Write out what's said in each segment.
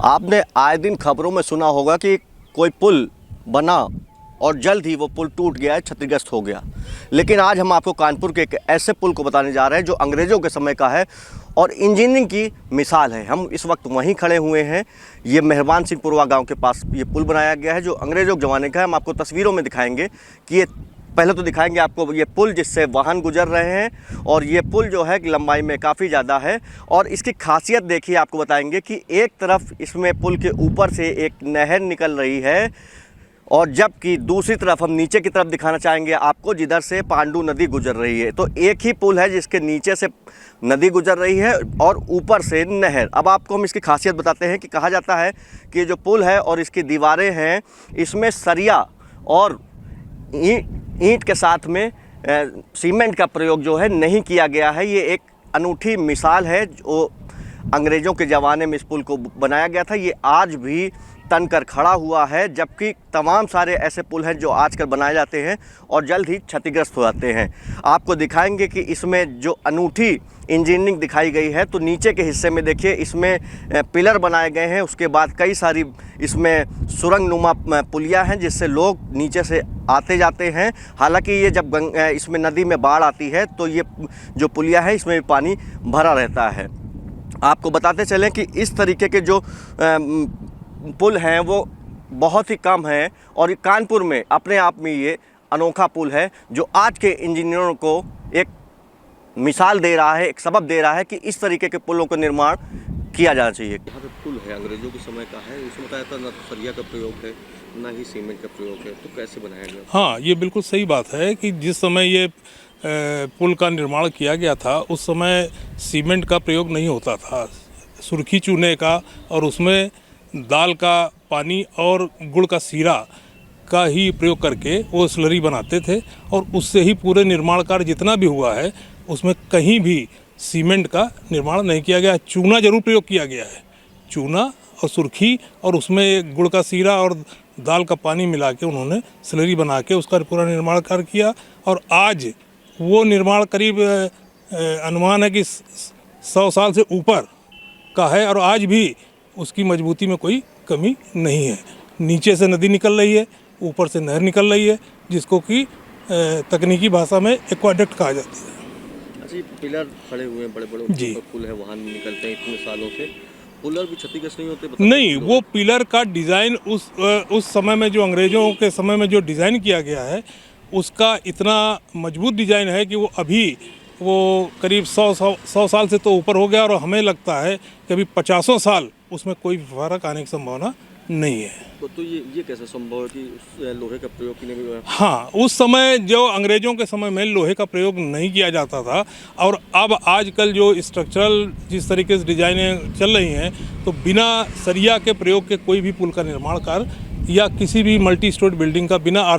आपने आए दिन खबरों में सुना होगा कि कोई पुल बना और जल्द ही वो पुल टूट गया, क्षतिग्रस्त हो गया। लेकिन आज हम आपको कानपुर के एक ऐसे पुल को बताने जा रहे हैं जो अंग्रेज़ों के समय का है और इंजीनियरिंग की मिसाल है। हम इस वक्त वहीं खड़े हुए हैं। ये मेहरबान सिंहपुरवा गांव के पास ये पुल बनाया गया है जो अंग्रेज़ों के ज़माने का है। हम आपको तस्वीरों में दिखाएंगे कि ये पहले तो दिखाएंगे आपको ये पुल जिससे वाहन गुजर रहे हैं और ये पुल जो है लंबाई में काफ़ी ज़्यादा है। और इसकी खासियत देखिए, आपको बताएंगे कि एक तरफ इसमें पुल के ऊपर से एक नहर निकल रही है और जबकि दूसरी तरफ हम नीचे की तरफ दिखाना चाहेंगे आपको जिधर से पांडु नदी गुजर रही है। तो एक ही पुल है जिसके नीचे से नदी गुजर रही है और ऊपर से नहर। अब आपको हम इसकी खासियत बताते हैं कि कहा जाता है कि जो पुल है और इसकी दीवारें हैं इसमें सरिया और ईंट के साथ में सीमेंट का प्रयोग जो है नहीं किया गया है। ये एक अनूठी मिसाल है जो अंग्रेज़ों के ज़माने में इस पुल को बनाया गया था। ये आज भी तनकर खड़ा हुआ है, जबकि तमाम सारे ऐसे पुल हैं जो आजकल बनाए जाते हैं और जल्द ही क्षतिग्रस्त हो जाते हैं। आपको दिखाएंगे कि इसमें जो अनूठी इंजीनियरिंग दिखाई गई है। तो नीचे के हिस्से में देखिए इसमें पिलर बनाए गए हैं, उसके बाद कई सारी इसमें सुरंग नुमा पुलिया हैं जिससे लोग नीचे से आते जाते हैं। हालांकि ये जब इसमें नदी में बाढ़ आती है तो ये जो पुलिया है इसमें भी पानी भरा रहता है। आपको बताते चलें कि इस तरीके के जो पुल हैं वो बहुत ही कम हैं और कानपुर में अपने आप में ये अनोखा पुल है जो आज के इंजीनियरों को एक मिसाल दे रहा है, एक सबक दे रहा है कि इस तरीके के पुलों का निर्माण किया जाना चाहिए। यहाँ पे पुल है अंग्रेज़ों के समय का है, उसमें बताया था ना तो सरिया का प्रयोग है ना ही सीमेंट का प्रयोग है, तो कैसे बनाया गया? हाँ, ये बिल्कुल सही बात है कि जिस समय ये पुल का निर्माण किया गया था उस समय सीमेंट का प्रयोग नहीं होता था, सुर्खी चूने का और उसमें दाल का पानी और गुड़ का सीरा का ही प्रयोग करके वो स्लरी बनाते थे और उससे ही पूरे निर्माण कार्य जितना भी हुआ है उसमें कहीं भी सीमेंट का निर्माण नहीं किया गया। चूना जरूर प्रयोग किया गया है, चूना और सुर्खी और उसमें गुड़ का सीरा और दाल का पानी मिला के उन्होंने स्लरी बना के उसका पूरा निर्माण कार्य किया। और आज वो निर्माण करीब अनुमान है कि 100 साल से ऊपर का है और आज भी उसकी मजबूती में कोई कमी नहीं है। नीचे से नदी निकल रही है, ऊपर से नहर निकल रही है, जिसको कि तकनीकी भाषा में एक्वाडक्ट कहा जाता है। अच्छा, पिलर खड़े हुए हैं बड़े बड़े जी, पुल है वहाँ निकलते हैं इतने सालों से, पिलर भी क्षतिग्रस्त नहीं होते? नहीं, वो पिलर का डिज़ाइन उस समय में जो अंग्रेज़ों के समय में जो डिज़ाइन किया गया है उसका इतना मजबूत डिज़ाइन है कि वो अभी वो करीब 100 साल से तो ऊपर हो गया और हमें लगता है कि अभी 50 साल उसमें कोई फर्क आने की संभावना नहीं है। तो ये कैसे संभव है कि लोहे का प्रयोग की नहीं? हाँ, उस समय जो अंग्रेज़ों के समय में लोहे का प्रयोग नहीं किया जाता था और अब आजकल जो स्ट्रक्चरल जिस तरीके से डिजाइनें चल रही हैं तो बिना सरिया के प्रयोग के कोई भी पुल का निर्माण कार्य या किसी भी मल्टी स्टोरी बिल्डिंग का बिना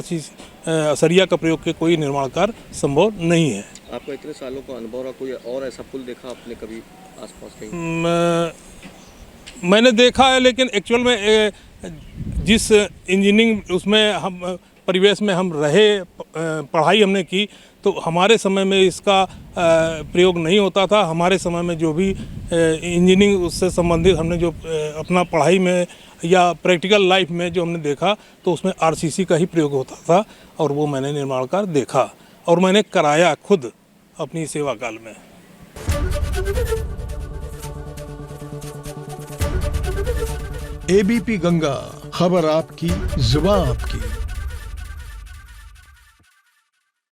सरिया का प्रयोग के कोई निर्माण कार्य संभव नहीं है। आपका इतने सालों का अनुभव रहा, कोई और ऐसा पुल देखा आपने कभी आसपास कहीं? मैंने देखा है, लेकिन एक्चुअल में जिस इंजीनियरिंग उसमें हम परिवेश में हम रहे, पढ़ाई हमने की, तो हमारे समय में इसका प्रयोग नहीं होता था। हमारे समय में जो भी इंजीनियरिंग उससे संबंधित हमने जो अपना पढ़ाई में या प्रैक्टिकल लाइफ में जो हमने देखा तो उसमें आरसीसी का ही प्रयोग होता था और वो मैंने निर्माण कार्य देखा और मैंने कराया खुद अपनी सेवा काल में। एबीपी गंगा, खबर आपकी, जुबान आपकी।